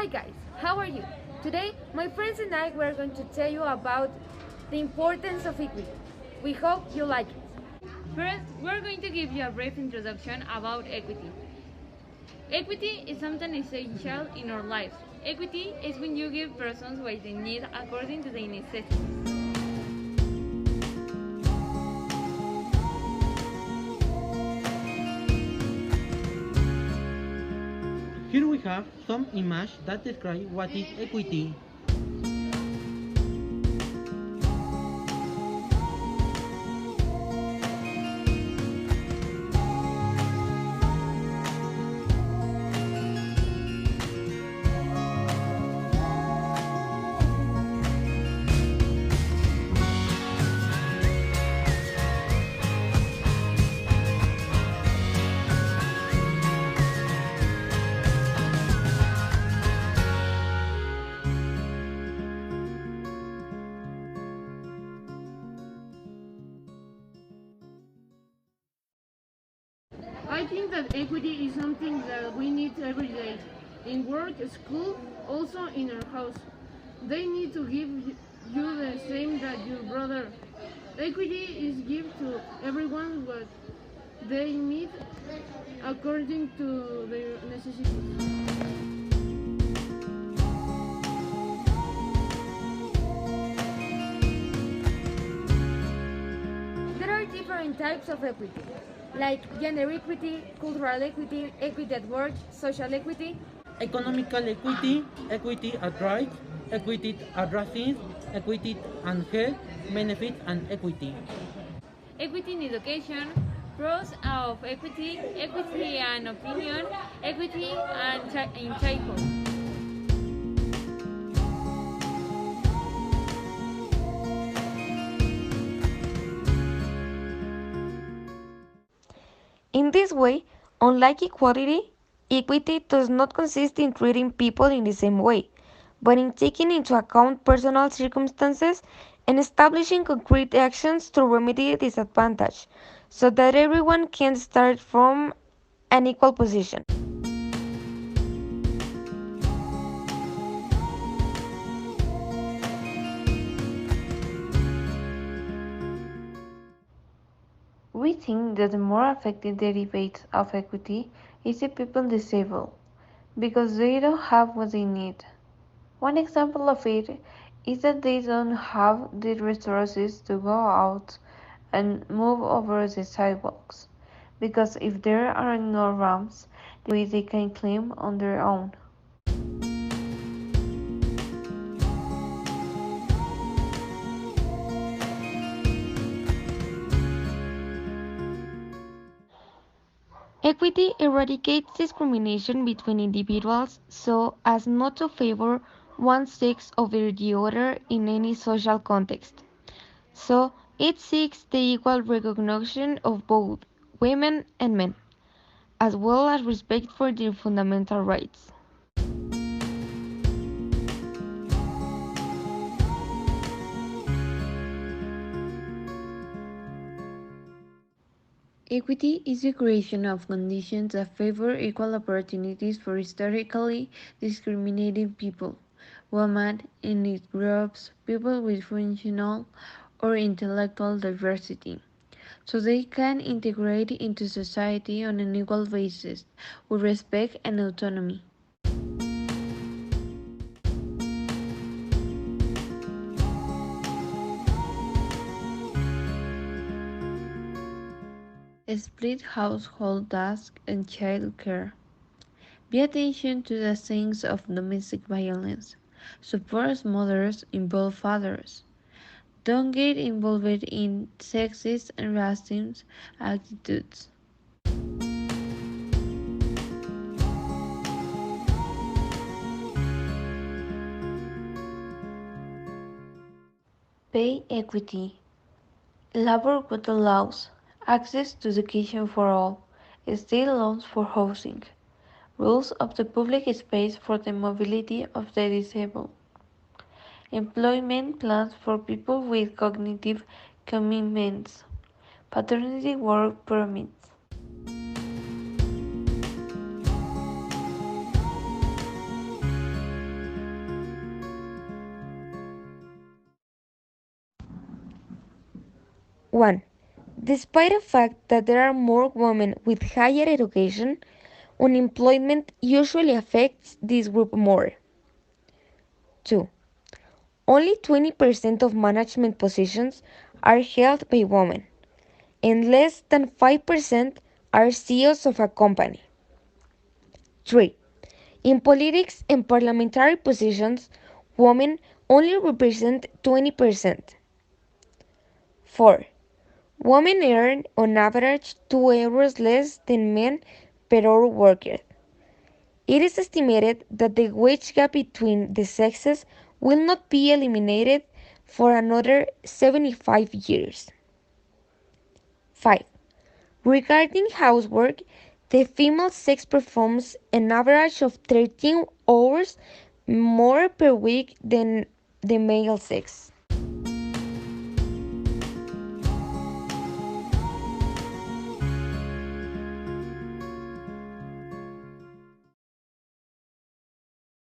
Hi guys, how are you? Today, my friends and I were going to tell you about the importance of equity. We hope you like it. First, we're going to give you a brief introduction about equity. Equity is something essential in our lives. Equity is when you give persons what they need according to their necessities. Here we have some images that describe what is equity. I think that equity is something that we need every day. In work, school, also in our house. They need to give you the same that your brother. Equity is give to everyone what they need according to their necessities. There are different types of equity, like gender equity, cultural equity, equity at work, social equity. Economical equity, equity at rights, equity at racism, equity and health, benefits and equity. Equity in education, pros of equity, equity and opinion, equity and in childhood. In this way, unlike equality, equity does not consist in treating people in the same way, but in taking into account personal circumstances and establishing concrete actions to remedy disadvantage, so that everyone can start from an equal position. We think that the more effective derivative of equity is the people disabled, because they don't have what they need. One example of it is that they don't have the resources to go out and move over the sidewalks, because if there are no ramps, they can climb on their own. Equity eradicates discrimination between individuals so as not to favor one sex over the other in any social context. So it seeks the equal recognition of both women and men, as well as respect for their fundamental rights. Equity is the creation of conditions that favor equal opportunities for historically discriminated people, women, ethnic groups, people with functional or intellectual diversity, so they can integrate into society on an equal basis with respect and autonomy. Split household tasks and child care. Pay attention to the signs of domestic violence. Support mothers, involve fathers. Don't get involved in sexist and racist attitudes. Pay equity. Labor quota laws. Access to education for all. State loans for housing. Rules of the public space for the mobility of the disabled. Employment plans for people with cognitive commitments. Paternity work permits. 1. Despite the fact that there are more women with higher education, unemployment usually affects this group more. 2. Only 20% of management positions are held by women, and less than 5% are CEOs of a company. 3. In politics and parliamentary positions, women only represent 20%. 4. Women earn on average 2 euros less than men per hour worked. It is estimated that the wage gap between the sexes will not be eliminated for another 75 years. 5. Regarding housework, the female sex performs an average of 13 hours more per week than the male sex.